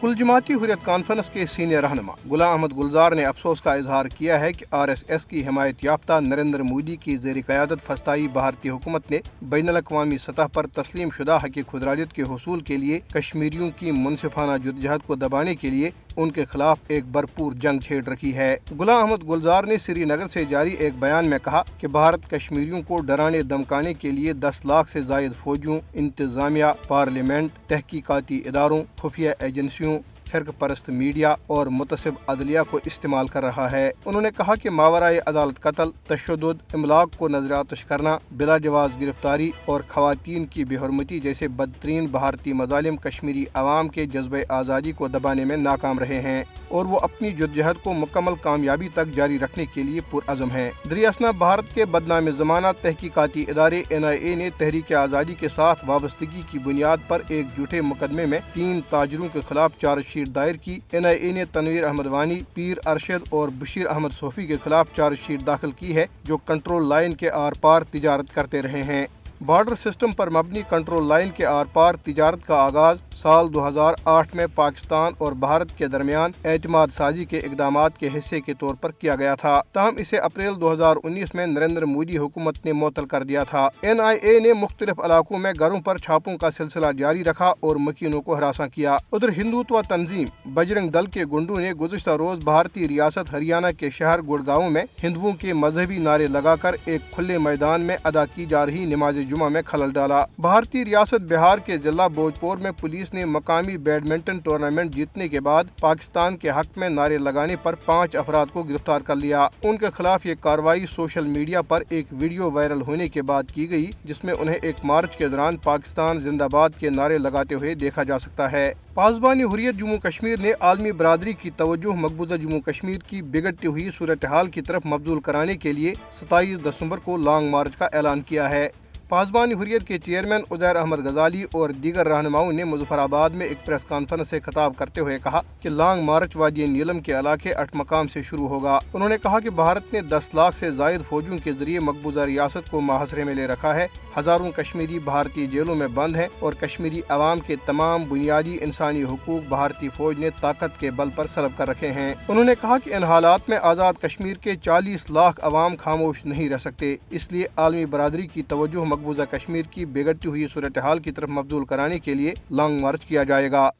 کل جماعتی حریت کانفرنس کے سینئر رہنما غلام احمد گلزار نے افسوس کا اظہار کیا ہے کہ RSS کی حمایت یافتہ نریندر مودی کی زیر قیادت فسطائی بھارتی حکومت نے بین الاقوامی سطح پر تسلیم شدہ حق خودارادیت کے حصول کے لیے کشمیریوں کی منصفانہ جدوجہد کو دبانے کے لیے ان کے خلاف ایک بھرپور جنگ چھیڑ رکھی ہے۔ غلام احمد گلزار نے سری نگر سے جاری ایک بیان میں کہا کہ بھارت کشمیریوں کو ڈرانے دمکانے کے لیے 10 لاکھ سے زائد فوجیوں، انتظامیہ، پارلیمنٹ، تحقیقاتی اداروں، خفیہ ایجنسیوں، فرقہ پرست میڈیا اور متعصب عدلیہ کو استعمال کر رہا ہے۔ انہوں نے کہا کہ ماورائے عدالت قتل، تشدد، املاک کو نظر آتش کرنا، بلا جواز گرفتاری اور خواتین کی بے حرمتی جیسے بدترین بھارتی مظالم کشمیری عوام کے جذبہ آزادی کو دبانے میں ناکام رہے ہیں اور وہ اپنی جدوجہد کو مکمل کامیابی تک جاری رکھنے کے لیے پرعزم ہیں۔ دریاسنا بھارت کے بدنام زمانہ تحقیقاتی ادارے NIA نے تحریک آزادی کے ساتھ وابستگی کی بنیاد پر ایک جھوٹے مقدمے میں 3 تاجروں کے خلاف چارج شیٹ دائر کی۔ NIA نے تنویر احمد وانی، پیر ارشد اور بشیر احمد صوفی کے خلاف چارج شیٹ داخل کی ہے، جو کنٹرول لائن کے آر پار تجارت کرتے رہے ہیں۔ بارڈر سسٹم پر مبنی کنٹرول لائن کے آر پار تجارت کا آغاز سال 2008 میں پاکستان اور بھارت کے درمیان اعتماد سازی کے اقدامات کے حصے کے طور پر کیا گیا تھا، تاہم اسے اپریل 2019 میں نریندر مودی حکومت نے معطل کر دیا تھا۔ NIA نے مختلف علاقوں میں گھروں پر چھاپوں کا سلسلہ جاری رکھا اور مکینوں کو ہراساں کیا۔ ادھر ہندوتوا تنظیم بجرنگ دل کے گنڈوں نے گزشتہ روز بھارتی ریاست ہریانہ کے شہر گڑگاؤں میں ہندوؤں کے مذہبی نعرے لگا کر ایک کھلے میدان میں ادا کی جا رہی نماز جمعہ میں خلل ڈالا۔ بھارتی ریاست بہار کے ضلع بھوجپور میں پولیس نے مقامی بیڈمنٹن ٹورنامنٹ جیتنے کے بعد پاکستان کے حق میں نعرے لگانے پر 5 افراد کو گرفتار کر لیا۔ ان کے خلاف یہ کارروائی سوشل میڈیا پر ایک ویڈیو وائرل ہونے کے بعد کی گئی، جس میں انہیں ایک مارچ کے دوران پاکستان زندہ باد کے نعرے لگاتے ہوئے دیکھا جا سکتا ہے۔ پاسبان حریت جموں کشمیر نے عالمی برادری کی توجہ مقبوضہ جموں کشمیر کی بگڑتی ہوئی صورتحال کی طرف مبذول کرانے کے لیے 27 دسمبر کو لانگ مارچ کا اعلان کیا ہے۔ پاسبان حریت کے چیئرمین عزیر احمد غزالی اور دیگر رہنماؤں نے مظفر آباد میں ایک پریس کانفرنس سے خطاب کرتے ہوئے کہا کہ لانگ مارچ وادی نیلم کے علاقے 8 مقام سے شروع ہوگا۔ انہوں نے کہا کہ بھارت نے 10 لاکھ سے زائد فوجیوں کے ذریعے مقبوضہ ریاست کو محاصرے میں لے رکھا ہے، ہزاروں کشمیری بھارتی جیلوں میں بند ہیں اور کشمیری عوام کے تمام بنیادی انسانی حقوق بھارتی فوج نے طاقت کے بل پر سلب کر رکھے ہیں۔ انہوں نے کہا کہ ان حالات میں آزاد کشمیر کے 40 لاکھ عوام خاموش نہیں رہ سکتے، اس لیے عالمی برادری کی توجہ مقبوضہ کشمیر کی بگڑتی ہوئی صورتحال کی طرف مبذول کرانے کے لیے لانگ مارچ کیا جائے گا۔